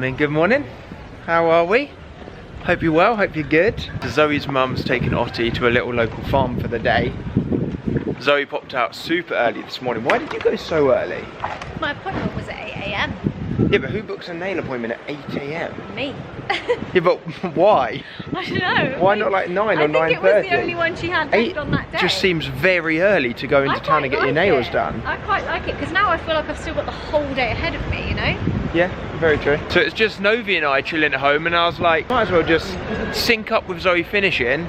morning, good morning. How are we? Hope you're well, hope you're good. Zoe's mum's taken Ottie to a little local farm for the day. Zoe popped out super early this morning. Why did you go so early? My appointment was at 8 AM. Yeah, but who books a nail appointment at 8 AM? Me. Yeah, but why? I don't know. Why not like 9 or 9:30? I think it was the only one she had left on that day. Just seems very early to go into town and get your nails done. I quite like it, because now I feel like I've still got the whole day ahead of me, you know? Yeah, very true. So it's just Novi and I chilling at home, and I was like, might as well just sync up with Zoe finishing,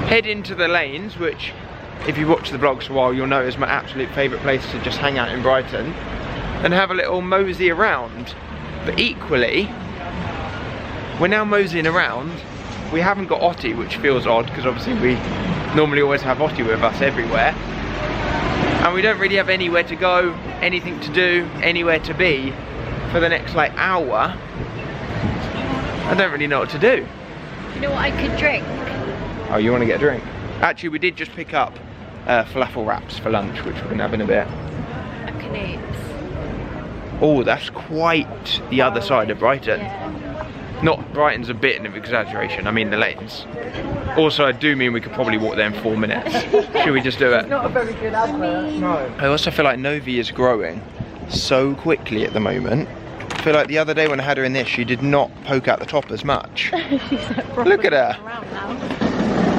head into the lanes, which, if you watch the vlogs for a while, you'll know is my absolute favourite place to just hang out in Brighton, and have a little mosey around. But equally, we're now moseying around. We haven't got Ottie, which feels odd, because obviously we normally always have Ottie with us everywhere. And we don't really have anywhere to go, anything to do, anywhere to be for the next like hour. I don't really know what to do. You know what I could drink? Oh, you want to get a drink? Actually, we did just pick up falafel wraps for lunch, which we're going to have in a bit. A canoe. Oh, that's quite the other side of Brighton. Yeah. Not Brighton's a bit of exaggeration, I mean the lanes. Also, I do mean we could probably walk there in 4 minutes. Should we just do it? Not a very good advert. No. I also feel like Novi is growing so quickly at the moment. I feel like the other day when I had her in this, she did not poke out the top as much. She's like look at her. Now.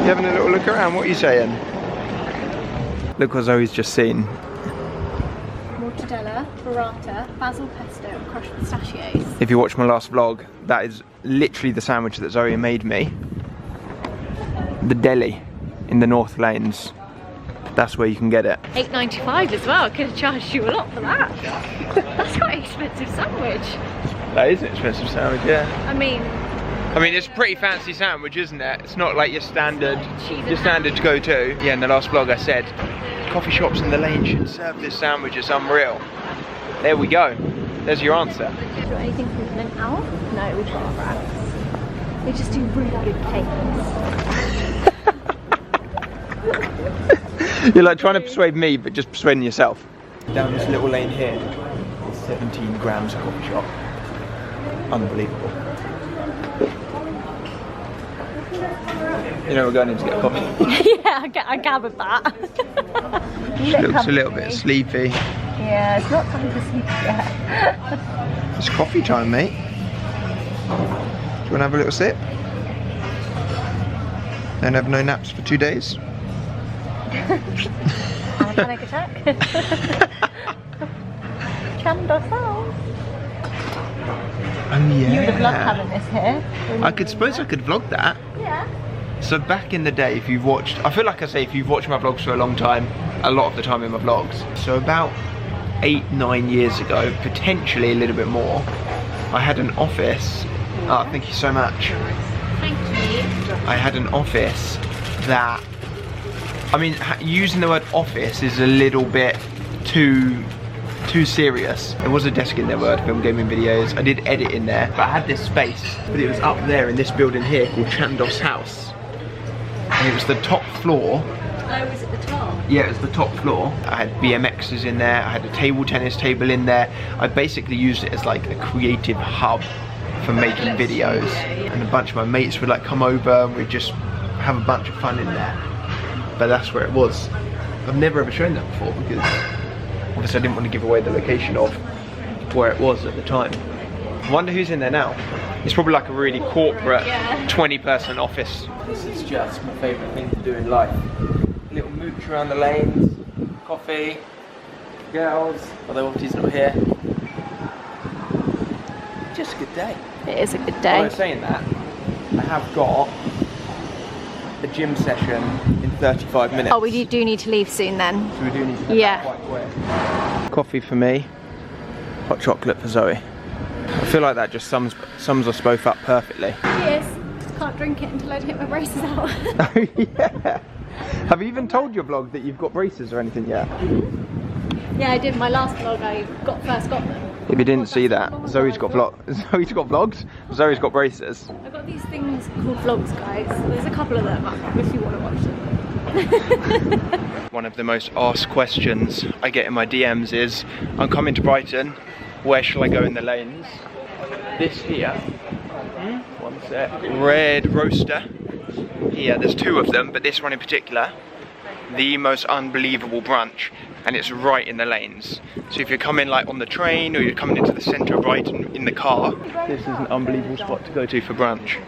You having a little look around? What are you saying? Look what Zoe's just seen. Mortadella, burrata, basil pesto, and crushed pistachios. If you watch my last vlog, that is literally the sandwich that Zoe made me. The deli in the North Lanes. That's where you can get it. $8.95 as well. I could have charged you a lot for that. That's quite an expensive sandwich. That is an expensive sandwich, yeah. I mean, it's a pretty fancy sandwich, isn't it? It's not like your standard go-to. Yeah, in the last vlog I said, coffee shops in the lane should serve this sandwich. It's unreal. There we go. There's your answer. do you want anything from Mint Owl? No, we've got our wraps. We just do really good cakes. You're like trying to persuade me, but just persuading yourself. Down this little lane here, it's 17 grams of coffee shop. Unbelievable. You know we're going in to get a coffee. Yeah, I gathered that. She looks a little bit sleepy. Yeah, it's not time to sleep yet. It's coffee time, mate. Do you want to have a little sip? Don't have no naps for 2 days? Have a panic attack. Chandos house. Oh yeah. You would have loved having this here. I suppose I could vlog that. Yeah. So back in the day, if you've watched, I feel like I say if you've watched my vlogs for a long time, a lot of the time in my vlogs. So about 8-9 years ago, potentially a little bit more, I had an office. Oh, thank you so much. Thank you. I had an office that, using the word office is a little bit too serious. There was a desk in there where I'd film gaming videos. I did edit in there, but I had this space, but it was up there in this building here called Chandos House. And it was the top floor. Oh, was it the top? Yeah, it was the top floor. I had BMXs in there, I had a table tennis table in there. I basically used it as like a creative hub for making videos. And a bunch of my mates would like come over and we'd just have a bunch of fun in there. But that's where it was. I've never ever shown that before because obviously I didn't want to give away the location of where it was at the time. I wonder who's in there now. It's probably like a really corporate 20-person office. This is just my favourite thing to do in life. Little mooch around the lanes, coffee, girls, although Ottie's not here. Just a good day. It is a good day. While I'm saying that, I have got a gym session in 35 minutes. Oh, we do need to leave soon then. So we do need to get quite quick. Coffee for me, hot chocolate for Zoe. I feel like that just sums us both up perfectly. Yes. Can't drink it until I hit my braces out. Oh yeah. Have you even told your vlog that you've got braces or anything yet? Yeah, I did. My last vlog, I first got them. If you didn't see that, Zoe's got vlogs. Zoe's got braces. I've got these things called vlogs, guys. There's a couple of them if you want to watch them. One of the most asked questions I get in my DMs is, I'm coming to Brighton, where shall I go in the lanes? this here, one sec, red roaster. Here, there's two of them, but this one in particular, the most unbelievable brunch, and it's right in the lanes. So if you're coming like on the train or you're coming into the centre of Brighton in the car, this is an unbelievable spot to go to for brunch.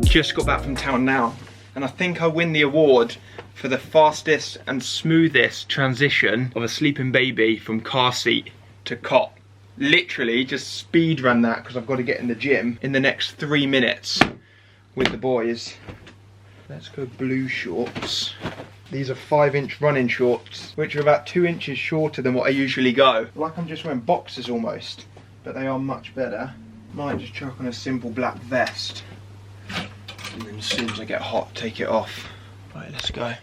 Just got back from town now, and I think I win the award for the fastest and smoothest transition of a sleeping baby from car seat to cot. Literally just speed run that because I've got to get in the gym in the next 3 minutes with the boys. Let's go blue shorts. These are 5-inch running shorts, which are about 2 inches shorter than what I usually go. Like I'm just wearing boxers almost, but they are much better. Might just chuck on a simple black vest, and then as soon as I get hot, take it off. Right, let's go.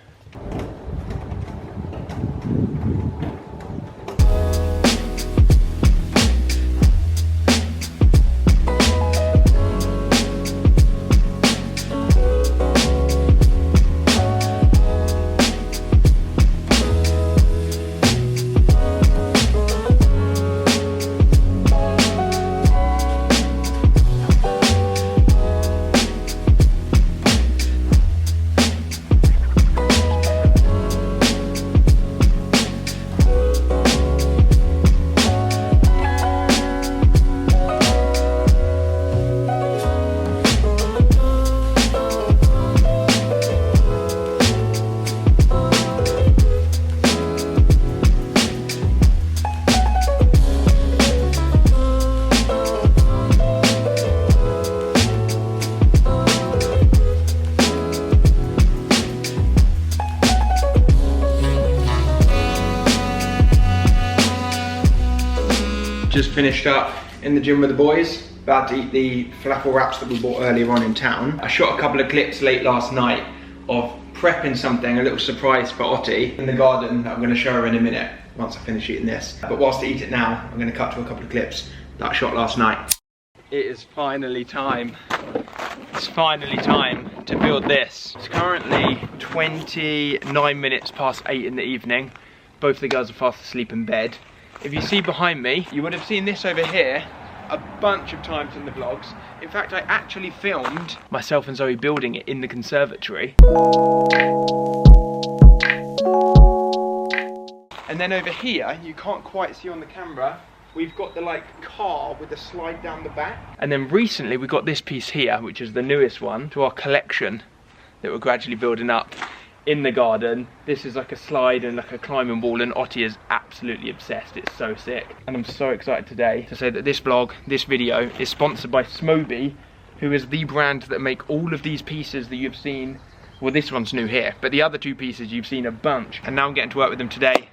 Just finished up in the gym with the boys, about to eat the falafel wraps that we bought earlier on in town. I shot a couple of clips late last night of prepping something, a little surprise for Otti in the garden that I'm going to show her in a minute once I finish eating this. But whilst I eat it now, I'm going to cut to a couple of clips that I shot last night. It is finally time. It's finally time to build this. It's currently 29 minutes past 8 in the evening. Both the girls are fast asleep in bed. If you see behind me, you would have seen this over here a bunch of times in the vlogs. In fact, I actually filmed myself and Zoe building it in the conservatory. And then over here, you can't quite see on the camera, we've got the like car with the slide down the back. And then recently we got this piece here, which is the newest one to our collection that we're gradually building up in the garden. This is like a slide and like a climbing wall, and Otti is absolutely obsessed. It's so sick. And I'm so excited today to say that this vlog, this video, is sponsored by Smoby, who is the brand that make all of these pieces that you've seen. Well, this one's new here, but the other two pieces you've seen a bunch, and now I'm getting to work with them today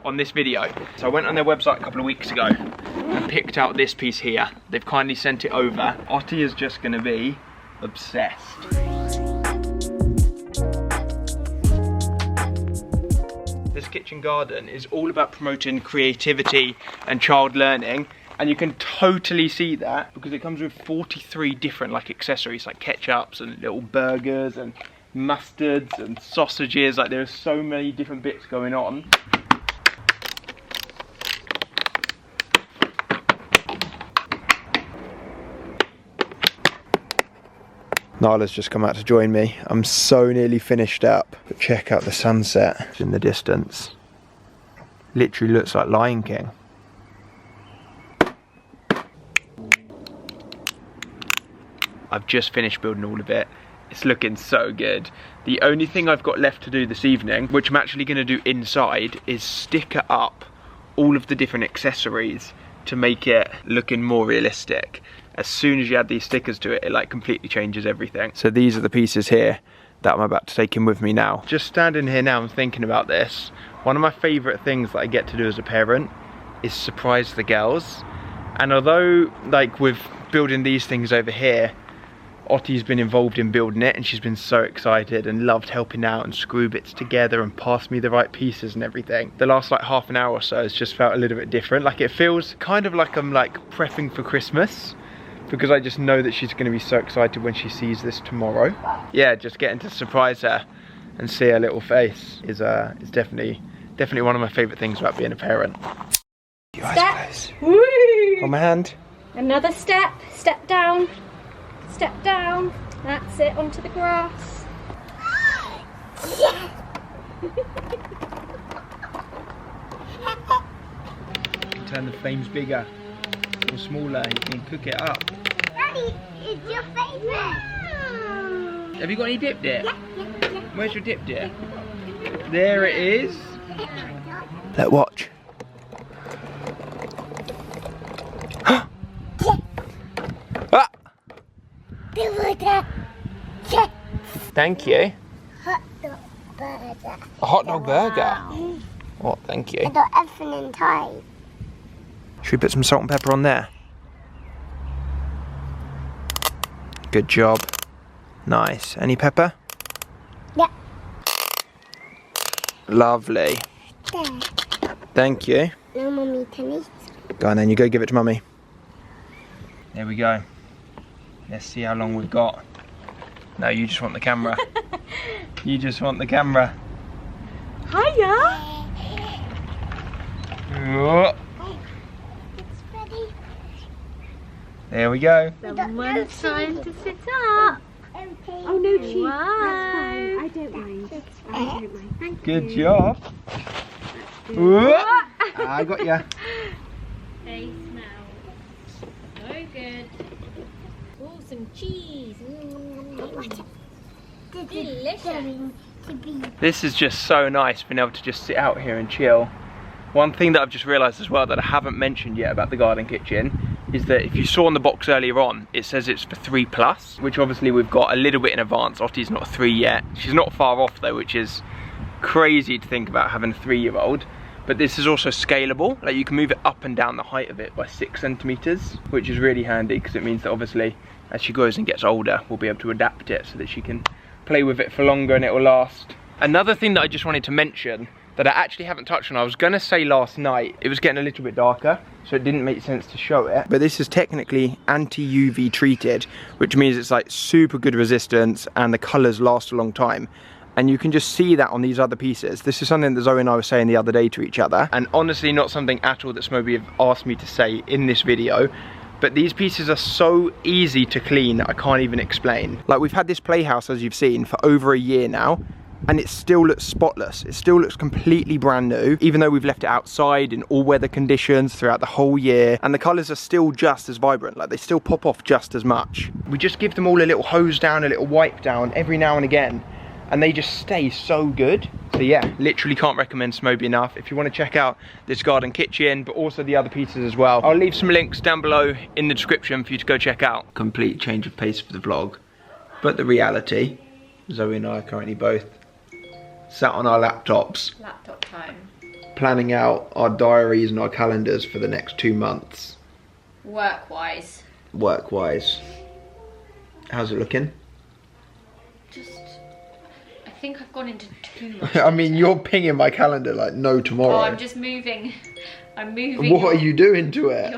on this video. So I went on their website a couple of weeks ago and picked out this piece here. They've kindly sent it over. Otti is just gonna be obsessed. This kitchen garden is all about promoting creativity and child learning, and you can totally see that because it comes with 43 different like accessories, like ketchups and little burgers and mustards and sausages. Like there's so many different bits going on. Nyla's just come out to join me. I'm so nearly finished up. But check out the sunset. It's in the distance. Literally looks like Lion King. I've just finished building all of it. It's looking so good. The only thing I've got left to do this evening, which I'm actually going to do inside, is sticker up all of the different accessories to make it looking more realistic. As soon as you add these stickers to it, it like completely changes everything. So these are the pieces here that I'm about to take in with me now. Just standing here now and thinking about this, one of my favourite things that I get to do as a parent is surprise the girls. And although like with building these things over here, Otti's been involved in building it and she's been so excited and loved helping out and screw bits together and pass me the right pieces and everything. The last like half an hour or so has just felt a little bit different. Like it feels kind of like I'm like prepping for Christmas, because I just know that she's going to be so excited when she sees this tomorrow. Yeah, just getting to surprise her and see her little face is definitely one of my favourite things about being a parent. Your eyes closed. Woo! On my hand. Another step. Step down. Step down. That's it. Onto the grass. Turn the flames bigger or smaller. You can cook it up. Daddy, it's your favourite. Have you got any dip there? Yeah. Where's your dip there? There it is. Let's watch. Ah! Thank you. Hot dog burger. A hot dog burger. Oh, thank you. I got everything in time. Should we put some salt and pepper on there? Good job. Nice. Any pepper? Yeah. Lovely. There. Thank you. No, Mummy can eat. Go on then, you go give it to Mummy. There we go. Let's see how long we've got. No, you just want the camera. You just want the camera. Hiya! Oh, It's ready. there we go. Someone's trying to sit up. Oh no, cheese. Wow. I don't mind. I don't mind. Thank Good job. Oh, I got ya. They smell so good. Oh, some cheese. Delicious. This is just so nice being able to just sit out here and chill. One thing that I've just realised as well that I haven't mentioned yet about the garden kitchen is that if you saw on the box earlier on, it says it's for 3+, which obviously we've got a little bit in advance. Ottie's not 3 yet. She's not far off though, which is crazy to think about having a 3-year-old. But this is also scalable, like you can move it up and down the height of it by 6 centimetres, which is really handy because it means that obviously as she grows and gets older, we'll be able to adapt it so that she can play with it for longer and it will last. Another thing that I just wanted to mention that I actually haven't touched on, I was gonna say last night, it was getting a little bit darker, so it didn't make sense to show it. But this is technically anti-UV treated, which means it's like super good resistance and the colours last a long time. And you can just see that on these other pieces. This is something that Zoe and I were saying the other day to each other, and honestly not something at all that Smobie have asked me to say in this video. But these pieces are so easy to clean, I can't even explain. Like, we've had this playhouse, as you've seen, for over a year now, and it still looks spotless. It still looks completely brand new, even though we've left it outside in all weather conditions throughout the whole year, and the colours are still just as vibrant, like they still pop off just as much. We just give them all a little hose down, a little wipe down every now and again, and they just stay so good. So yeah, literally can't recommend Smobie enough. If you want to check out this garden kitchen, but also the other pieces as well, I'll leave some links down below in the description for you to go check out. Complete change of pace for the vlog, but the reality, Zoe and I are currently both sat on our laptops. Laptop time. Planning out our diaries and our calendars for the next 2 months. Work-wise. Work-wise. How's it looking? Just, I think I've gone into too much. I mean, you're pinging my calendar like no tomorrow. Oh, I'm just moving. I'm moving. What are you doing to it?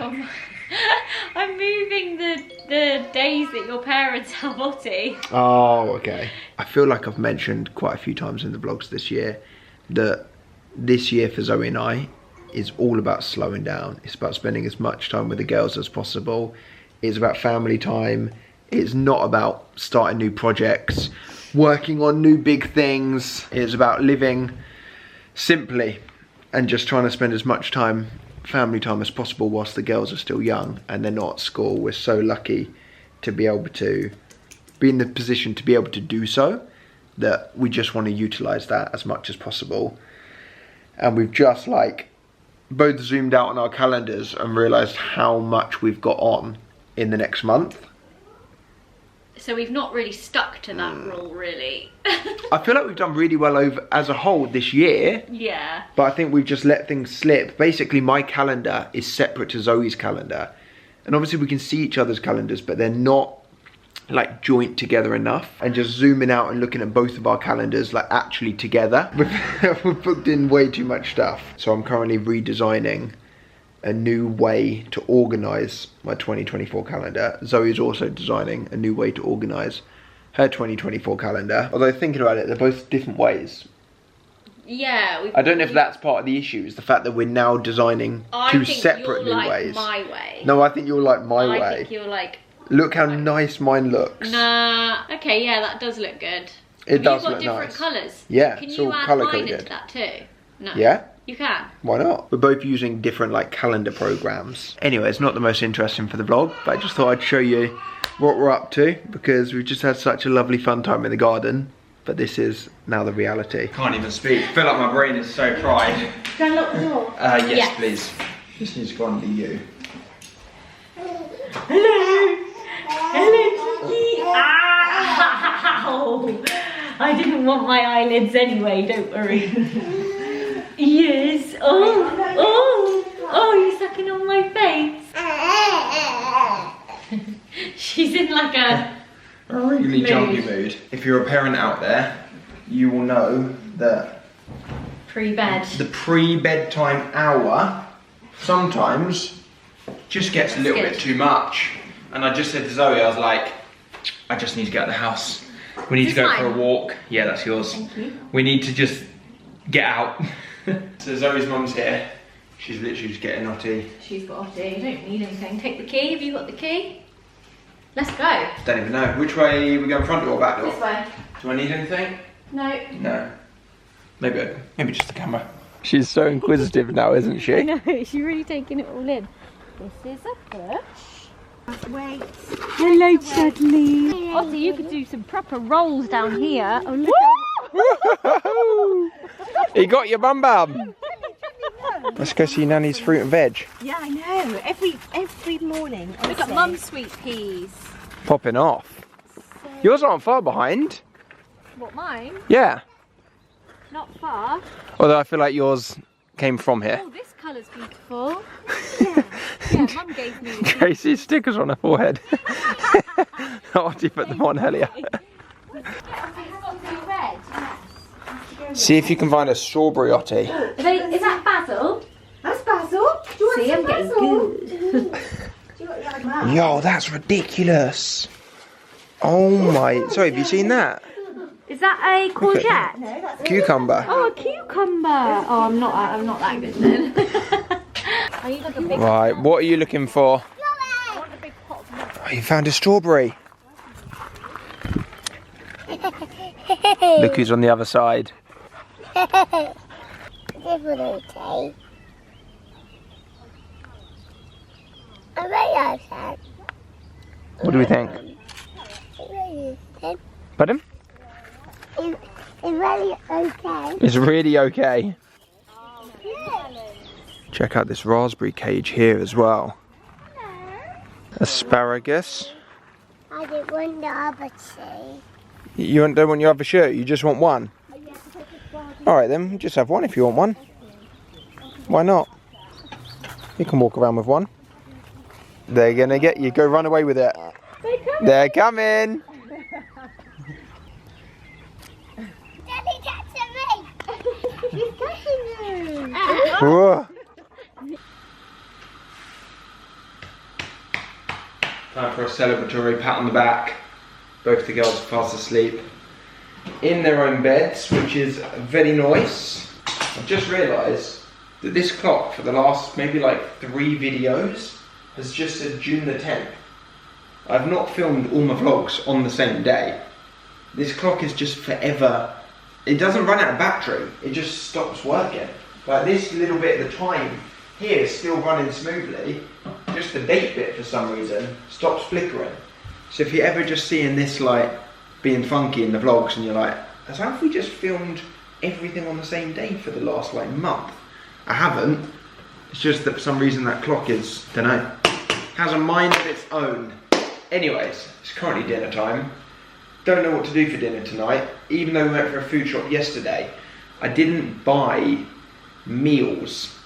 I'm moving the days that your parents have Ottie. Oh, okay. I feel like I've mentioned quite a few times in the vlogs this year that this year for Zoe and I is all about slowing down. It's about spending as much time with the girls as possible. It's about family time. It's not about starting new projects, working on new big things. It's about living simply and just trying to spend as much time, family time as possible whilst the girls are still young and they're not at school. We're so lucky to be able to be in the position to be able to do so, that we just want to utilise that as much as possible. And we've just like both zoomed out on our calendars and realised how much we've got on in the next month. So we've not really stuck to that rule, really. I feel like we've done really well over as a whole this year. Yeah. But I think we've just let things slip. Basically, my calendar is separate to Zoe's calendar. And obviously we can see each other's calendars, but they're not like joint together enough. And just zooming out and looking at both of our calendars like actually together, we've booked in way too much stuff. So I'm currently redesigning a new way to organise my 2024 calendar. Zoe's also designing a new way to organise her 2024 calendar. Although thinking about it, they're both different ways. Yeah. I don't know if that's part of the issue, is the fact that we're now designing two separate new ways. My way. No, I think you'll like my way. I think you'll like... Look how nice mine looks. Nah, okay, yeah, that does look good. It does look nice. You've got different colours. Yeah, can it's you all add colour mine into coded. that too? No. Yeah? You can. Why not? We're both using different like calendar programs. Anyway, it's not the most interesting for the vlog, but I just thought I'd show you what we're up to, because we've just had such a lovely fun time in the garden. But this is now the reality. Can't even speak. I feel like my brain is so fried. Can I lock the door? Yes, please. This needs to go on to you. Hello! Hello, Cookie! Ow! I didn't want my eyelids anyway, don't worry. Yes. Oh, you're sucking on my face. She's in like a really jumpy mood. If you're a parent out there, you will know that pre-bed. The pre-bedtime hour sometimes just gets a little bit too much. And I just said to Zoe, I was like, I just need to get out of the house. We need to go for a walk. Yeah, that's yours. Thank you. We need to just get out. So Zoe's mum's here. She's literally just getting naughty. She's got Ottie. You don't need anything. Take the key. Have you got the key? Let's go. Don't even know. Which way we go, front door or back door? This way. Do I need anything? No. No. Maybe just the camera. She's so inquisitive now, isn't she? I know. She's really taking it all in. This is a bush. Wait. Hello, Chudley. Ottie, you could do some proper rolls down here. Oh, look. He got your bum bum. Let's go see Nanny's fruit and veg. Yeah, I know. Every morning. Look at Mum's sweet peas. Popping off. Yours aren't far behind. What, mine? Yeah. Not far. Although I feel like yours came from here. Oh, this colour's beautiful. Yeah, Mum gave me this. Casey's stickers on her forehead. Ottie put them on earlier. See if you can find a strawberry, Ottie. Is that basil? That's basil. Do you want See, I'm some getting basil? good. Yo, that's ridiculous. Oh my, sorry, have you seen that? Is that a courgette? No, that's Cucumber. Oh, a cucumber. Oh, I'm not that good then. Are you looking big? Right, what are you looking for? I want a big pot of milk. Oh, you found a strawberry. Look who's on the other side. What do we think? Pardon? It's really okay. It's really okay. Check out this raspberry cage here as well. Asparagus. I didn't want the other two. You don't want your other shirt, you just want one? Alright then, just have one if you want one. Why not? You can walk around with one. They're gonna get you, go run away with it. They're coming! Daddy, catch me! She's catching you! Whoa. Time for a celebratory pat on the back. Both the girls are fast asleep in their own beds, which is very nice. I've just realised that this clock for the last maybe like 3 videos has just said June the 10th. I've not filmed all my vlogs on the same day. This clock is just forever. It doesn't run out of battery, it just stops working. Like this little bit of the time here is still running smoothly, just the date bit for some reason stops flickering. So if you're ever just seeing this like being funky in the vlogs and you're like, has Alfie just filmed everything on the same day for the last like month? I haven't. It's just that for some reason that clock is, dunno, has a mind of its own. Anyways, it's currently dinner time. Don't know what to do for dinner tonight. Even though we went for a food shop yesterday, I didn't buy meals.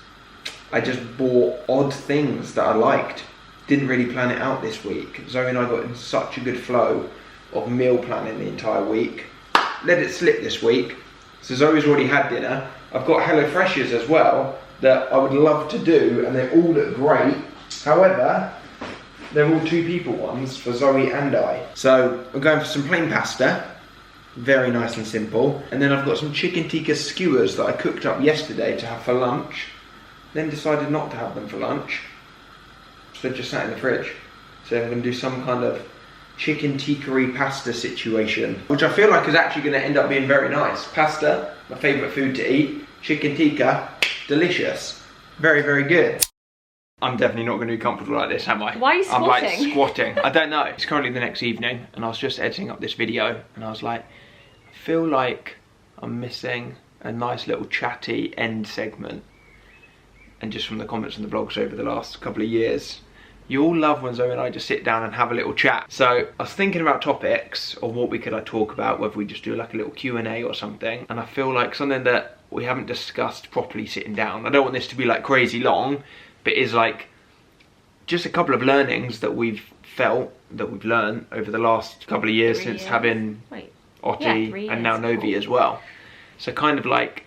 I just bought odd things that I liked. Didn't really plan it out this week. Zoe and I got in such a good flow of meal planning the entire week. Let it slip this week. So Zoe's already had dinner. I've got HelloFreshes as well that I would love to do, and they all look great. However, they're all 2 people ones for Zoe and I. So we're going for some plain pasta Very nice and simple. And then I've got some chicken tikka skewers that I cooked up yesterday to have for lunch. Then decided not to have them for lunch. So they just sat in the fridge. So I'm going to do some kind of chicken tikka pasta situation, which I feel like is actually going to end up being very nice. Pasta, my favourite food to eat. Chicken tikka, delicious. Very, very good. I'm definitely not going to be comfortable like this, am I? Why are you squatting? I'm like squatting. I don't know. It's currently the next evening and I was just editing up this video and I was like, I feel like I'm missing a nice little chatty end segment. And just from the comments and the blogs over the last couple of years, you all love when Zoe and I just sit down and have a little chat. So I was thinking about topics or what we could talk about, whether we just do like a little Q&A or something. And I feel like something that we haven't discussed properly sitting down. I don't want this to be like crazy long, but is like just a couple of learnings that we've felt, that we've learned over the last couple of years since having Otti and now Novi as well. So kind of like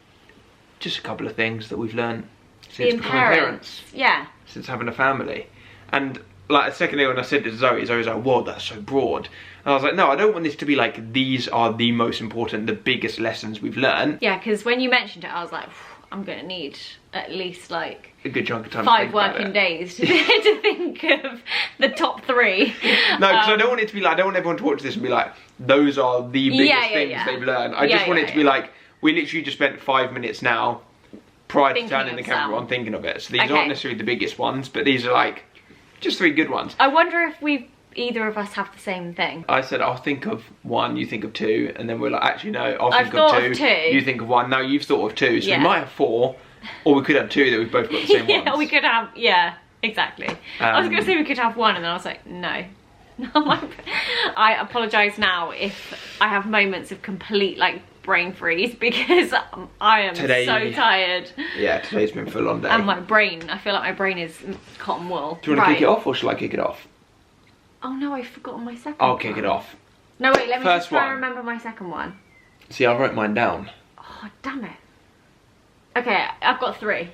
just a couple of things that we've learned since becoming parents. Yeah. Since having a family. And like a second ago when I said to Zoe was like, whoa, that's so broad. And I was like, no, I don't want this to be like, these are the most important, the biggest lessons we've learned. Yeah, because when you mentioned it, I was like, I'm going to need at least like a good chunk of time 5 working days to think of the top 3. No, because I don't want it to be like, I don't want everyone to watch this and be like, those are the biggest things they've learned. I just want it to be like, we literally just spent 5 minutes now prior to turning the camera on thinking of it. So these aren't necessarily the biggest ones, but these are like just 3 good ones. I wonder if either of us have the same thing. I said I'll think of 1, you think of 2, and then we're like, actually no, I'll think of 2, you think of 1, now you've thought of 2, so we might have 4, or we could have 2 that we've both got the same ones. Yeah, we could have, exactly. I was going to say we could have 1, and then I was like, no. I apologise now if I have moments of complete like brain freeze, because I am so tired. Yeah, today's been a full on day. And my brain, I feel like my brain is cotton wool. Do you want to kick it off, or shall I kick it off? Oh no, I've forgotten my second I'll one. kick it off. No wait, let me just try and remember my second one. See, I wrote mine down. Oh damn it. Okay, I've got 3.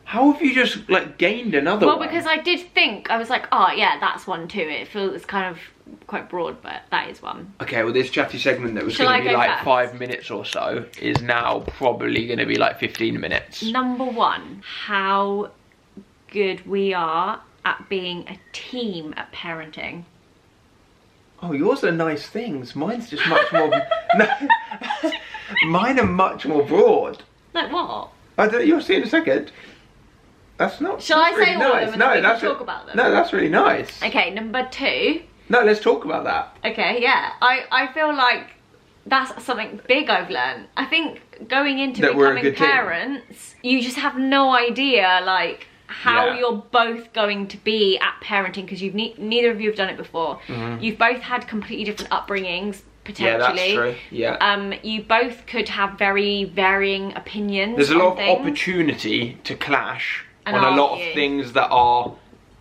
How have you just like gained another one? Well, because I did think, I was like, oh yeah, that's 1 too. It feels kind of quite broad, but that is 1. Okay, well this chatty segment that was going to be like 5 minutes or so is now probably going to be like 15 minutes. Number 1, how good we are at being a team at parenting. Oh, yours are nice things. Mine's just much more... Mine are much more broad. Like what? I don't, you'll see in a second. That's not... Shall I say all of them and then we can talk about them? No, that's really nice. Okay, number 2. No, let's talk about that. Okay, yeah. I feel like that's something big I've learned. I think going into becoming parents, you just have no idea like how you're both going to be at parenting, because you've neither of you have done it before. You've both had completely different upbringings. Potentially. Yeah, that's true. Yeah. You both could have very varying opinions. There's a lot of opportunity to clash on a lot of things that are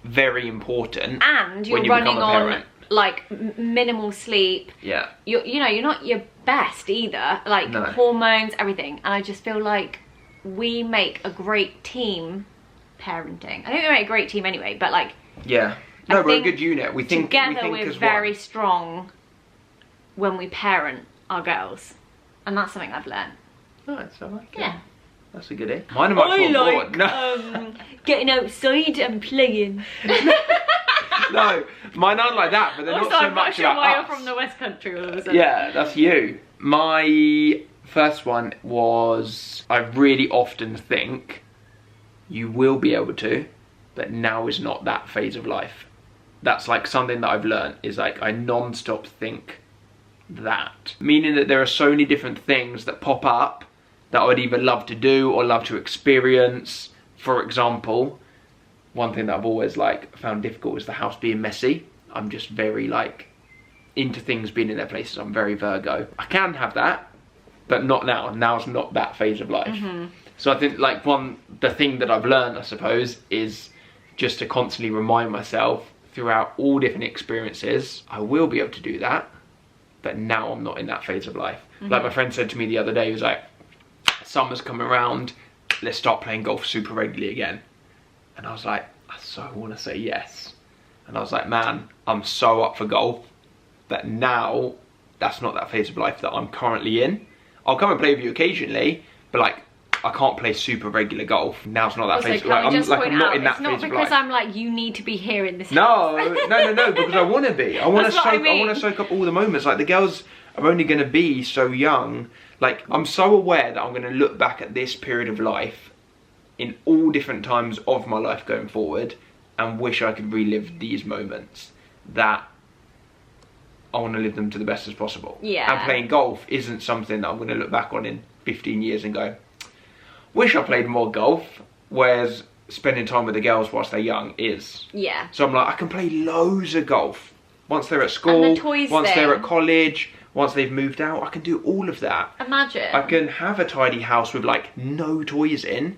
very important. And you're running on like minimal sleep. Yeah. You're not your best either. Like hormones, everything. And I just feel like we make a great team parenting. I think we make a great team anyway, but like yeah. No, we're a good unit. We think together we're very strong when we parent our girls, and that's something I've learned. Nice, I like it. Yeah. That's a good idea. Mine are much more broad. No. Getting outside and playing. No, mine aren't like that, but they're not so much about why us. You're from the West Country all of a sudden. Yeah, that's you. My first one was, I really often think you will be able to, but now is not that phase of life. That's like something that I've learned, is like I non-stop think that. Meaning that there are so many different things that pop up that I would either love to do or love to experience. For example, one thing that I've always like found difficult is the house being messy. I'm just very like into things being in their places. I'm very Virgo. I can have that, but not now. Now's not that phase of life. So I think like the thing that I've learned, I suppose, is just to constantly remind myself throughout all different experiences, I will be able to do that, but now I'm not in that phase of life. Like my friend said to me the other day, he was like, summer's coming around, let's start playing golf super regularly again. And I was like, I so want to say yes. And I was like, man, I'm so up for golf, but now that's not that phase of life that I'm currently in. I'll come and play with you occasionally, but like, I can't play super regular golf. Now's not that phase. Like, I'm not in that phase of life. It's not because I'm like, you need to be here in this no, house. no, because I want to be. I want to soak up all the moments. Like, the girls are only going to be so young. Like, I'm so aware that I'm going to look back at this period of life in all different times of my life going forward and wish I could relive these moments, that I want to live them to the best as possible. Yeah. And playing golf isn't something that I'm going to look back on in 15 years and go, wish I played more golf, whereas spending time with the girls whilst they're young is. Yeah. So I'm like, I can play loads of golf. Once they're at school, and the toys once thing. they're at college, once they've moved out, I can do all of that. Imagine. I can have a tidy house with like no toys in,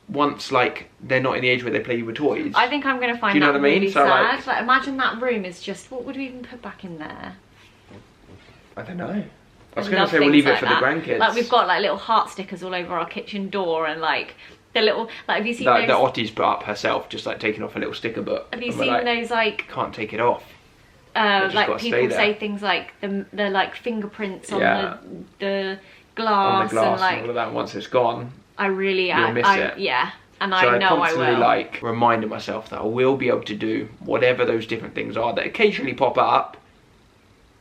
once like they're not in the age where they play with toys. I think I'm going to find that really sad. Like, imagine that room is just, what would we even put back in there? I don't know. I was going to say we'll leave it for the grandkids. Like, we've got like little heart stickers all over our kitchen door, and like the little, like, have you seen those? The Ottie's put up herself, just like taking off a little sticker book. Have you seen those like? Can't take it off. Like people say things like the like fingerprints on the glass, and like and all of that. Once it's gone, you'll miss it. Yeah, and so I know I constantly will. like reminding myself that I will be able to do whatever those different things are that occasionally pop up,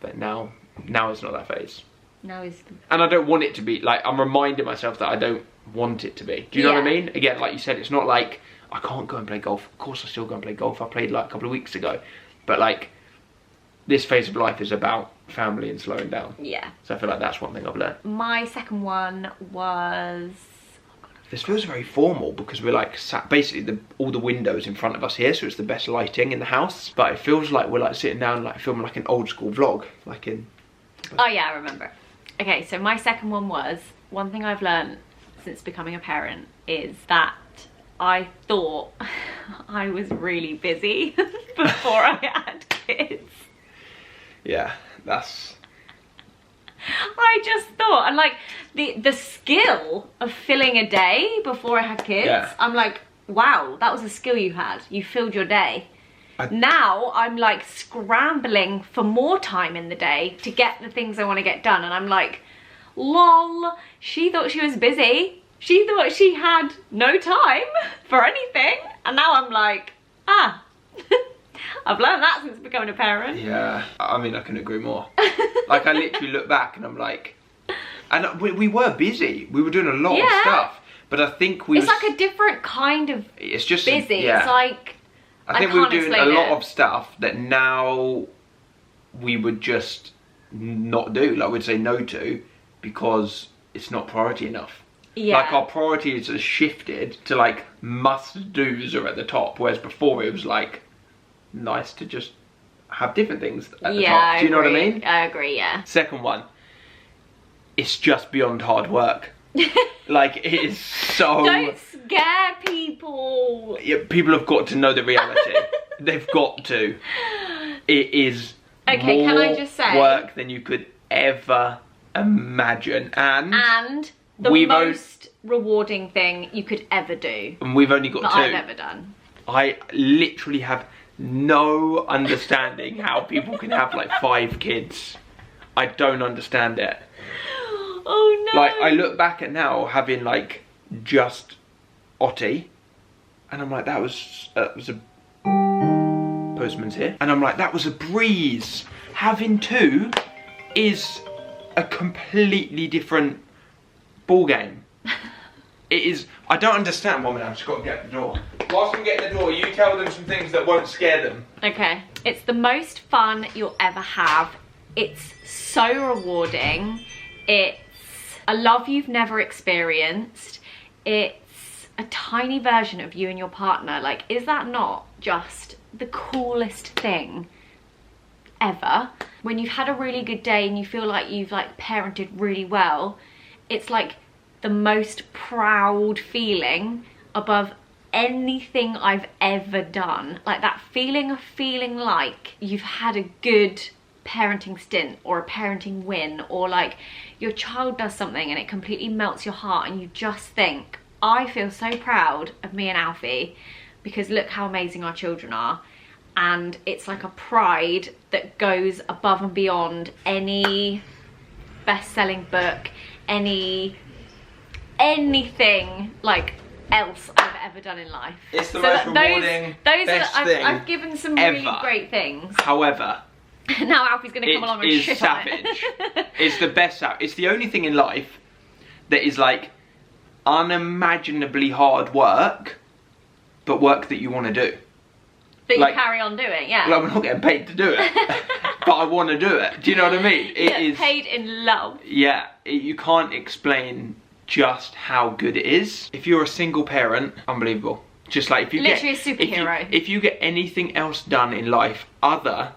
but now it's not that phase. No, it's... And I don't want it to be, like, I'm reminding myself that I don't want it to be. Do you know what I mean? Again, like you said, it's not like I can't go and play golf. Of course I still go and play golf. I played like a couple of weeks ago. But like, this phase of life is about family and slowing down. Yeah. So I feel like that's one thing I've learned. My second one was... This feels very formal because we're like sat, basically all the windows in front of us here, so it's the best lighting in the house. But it feels like we're like sitting down like filming like an old school vlog, like in... Oh yeah, I remember. Okay, so my second one was, one thing I've learned since becoming a parent is that I thought I was really busy before I had kids. Yeah, that's... I just thought, and like the skill of filling a day before I had kids, I'm like, wow, that was a skill you had. You filled your day. Now I'm like scrambling for more time in the day to get the things I want to get done, and I'm like, lol, she thought she was busy. She thought she had no time for anything, and now I'm like, ah. I've learned that since becoming a parent. Yeah, I mean, I can agree more. Like, I literally look back and I'm like, and we were busy. We were doing a lot of stuff, but I think it's like a different kind of it's just busy. It's like, I think we were doing a lot of stuff that now we would just not do. Like, we'd say no to because it's not priority enough. Yeah. Like, our priorities have shifted to like must-dos are at the top, whereas before it was like nice to just have different things at the top. Do you know what I mean? I agree, yeah. Second one, it's just beyond hard work. Like, it is so... Don't scare people. Yeah, people have got to know the reality. They've got to. It is more can I just say, work than you could ever imagine. And the most rewarding thing you could ever do. And we've only got that two. I've ever done. I literally have no understanding how people can have like 5 kids. I don't understand it. Oh no. Like, I look back at now having like just Ottie, and I'm like, that was a postman's here, and I'm like, that was a breeze. Having 2 is a completely different ball game. It is. I don't understand. 1 minute, I've just got to get the door. Whilst I'm getting the door, you tell them some things that won't scare them. Okay. It's the most fun you'll ever have. It's so rewarding. It's a love you've never experienced. It's a tiny version of you and your partner. Like, is that not just the coolest thing ever? When you've had a really good day and you feel like you've like parented really well, it's like the most proud feeling above anything I've ever done. Like that feeling of feeling like you've had a good parenting stint or a parenting win, or like your child does something and it completely melts your heart and you just think, I feel so proud of me and Alfie because look how amazing our children are. and it's like a pride that goes above and beyond any best-selling book, anything like else I've ever done in life. It's the most rewarding, best thing I've given some ever. really great things. However, now Alfie's going to come along and shit savage. on it. It's the best. It's the only thing in life that is like unimaginably hard work, but work that you want to do. That like, you carry on doing, yeah. Like, we're not getting paid to do it, but I want to do it. Do you know what I mean? It is paid in love. Yeah, you can't explain just how good it is. If you're a single parent, unbelievable. Just like if you literally a superhero. If you get anything else done in life other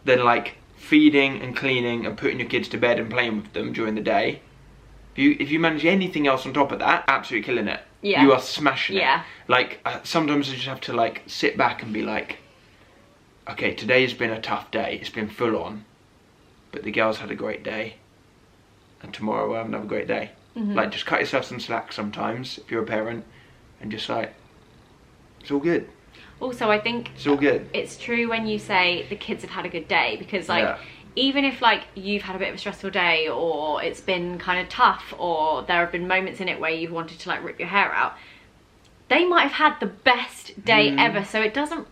than like feeding and cleaning and putting your kids to bed and playing with them during the day, if you manage anything else on top of that, absolutely killing it. Yeah. You are smashing it. Yeah. Like sometimes I just have to like sit back and be like, okay, today's been a tough day. It's been full on, but the girls had a great day, and tomorrow we'll have another great day. Like, just cut yourself some slack sometimes if you're a parent, and just like, it's all good. Also, I think it's all good. It's true when you say the kids have had a good day, because like even if like you've had a bit of a stressful day, or it's been kind of tough, or there have been moments in it where you've wanted to like rip your hair out, they might have had the best day ever, so it doesn't,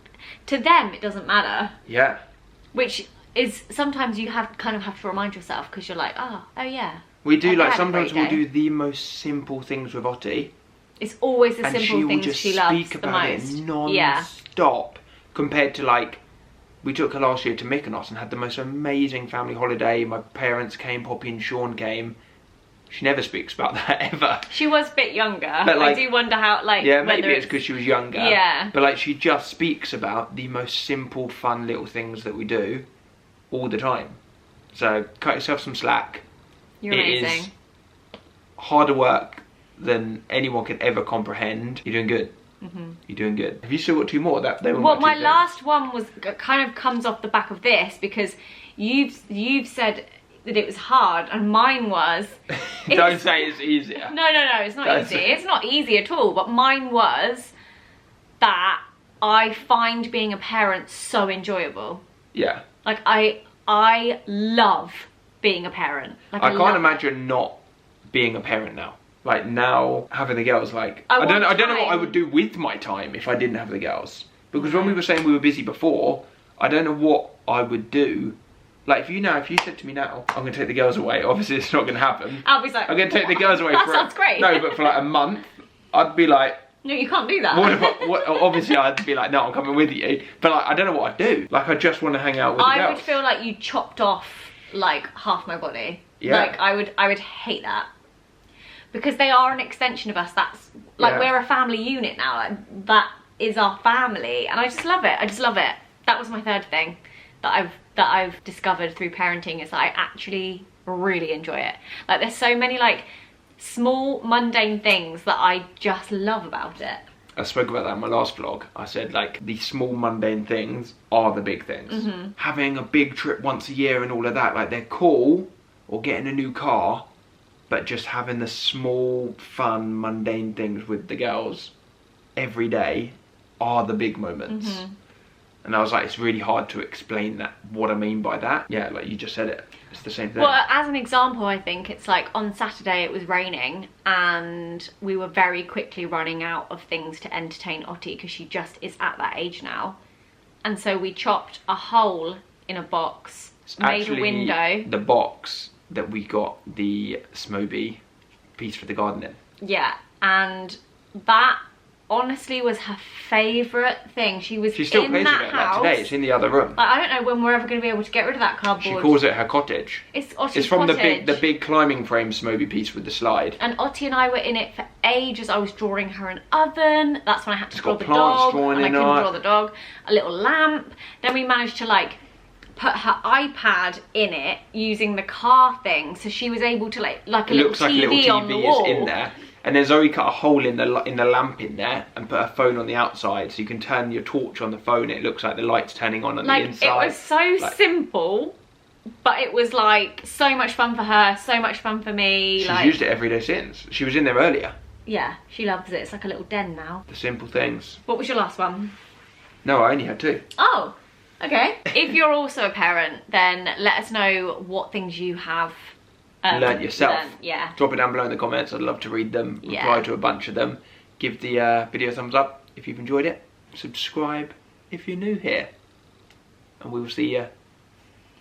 to them it doesn't matter. Yeah. Which is sometimes you kind of have to remind yourself, because you're like, oh yeah. We do, like, sometimes we'll do the most simple things with Ottie. It's always the simple things she loves the most. And she will just speak about it non-stop. Compared to, like, we took her last year to Mykonos and had the most amazing family holiday. My parents came, Poppy and Sean came. She never speaks about that, ever. She was a bit younger. But, like, I do wonder how, like... Yeah, maybe it's because she was younger. Yeah. But, like, she just speaks about the most simple, fun little things that we do all the time. So, cut yourself some slack. You're amazing. It is harder work than anyone can ever comprehend. You're doing good. You're doing good. Have you still got two more? Well, my last one was kind of comes off the back of this, because you've said that it was hard, and mine was... Don't say it's easier. No, it's not easy. It's not easy at all, but mine was that I find being a parent so enjoyable. Yeah. Like, I love being a parent. Like, I can't imagine not being a parent now. Like, now having the girls, like, I don't know what I would do with my time if I didn't have the girls. Because when we were saying we were busy before, I don't know what I would do. Like, if you said to me now, I'm going to take the girls away, obviously it's not going to happen. Alfie's like, I'm going to take the girls away that sounds great. No, but for like a month, I'd be like, no, you can't do that. Obviously, I'd be like, no, I'm coming with you. But like, I don't know what I'd do. Like, I just want to hang out with the girls. I would feel like you chopped off like half my body. Yeah. Like, I would hate that. Because they are an extension of us. That's like, we're a family unit now. Like, that is our family, and I just love it. I just love it. That was my third thing that I've discovered through parenting, is that I actually really enjoy it. Like, there's so many like small mundane things that I just love about it. I spoke about that in my last vlog. I said, like, the small mundane things are the big things. Having a big trip once a year and all of that, like, they're cool, or getting a new car, but just having the small, fun, mundane things with the girls every day are the big moments. And I was like, it's really hard to explain that, what I mean by that. Yeah, like you just said it. It's the same thing. Well, as an example, I think it's like on Saturday it was raining, and we were very quickly running out of things to entertain Ottie, because she just is at that age now. And so we chopped a hole in a box, made a window. The box that we got the Smoby piece for the garden in. Yeah, and that honestly was her favourite thing. She still plays with it like today. It's in the other room. Like, I don't know when we're ever going to be able to get rid of that cardboard. She calls it her cottage. It's Ottie's It's from cottage. the big climbing frame Smoby piece with the slide. And Ottie and I were in it for ages. I was drawing her an oven. That's when I had to draw the plants dog, and I couldn't draw the dog. A little lamp. Then we managed to like put her iPad in it using the car thing, so she was able to like a little TV on the wall. Is in there. And then Zoe cut a hole in the lamp in there and put her phone on the outside, so you can turn your torch on the phone. It looks like the light's turning on the inside. It was so simple, but it was like so much fun for her, so much fun for me. She's used it every day since. She was in there earlier. Yeah, she loves it. It's like a little den now. The simple things. What was your last one? No, I only had two. Oh. Okay. If you're also a parent, then let us know what things you have learnt yourself. Yeah. Drop it down below in the comments. I'd love to read them, reply to a bunch of them. Give the video a thumbs up if you've enjoyed it. Subscribe if you're new here. And we will see you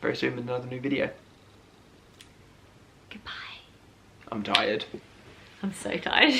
very soon with another new video. Goodbye. I'm tired. I'm so tired.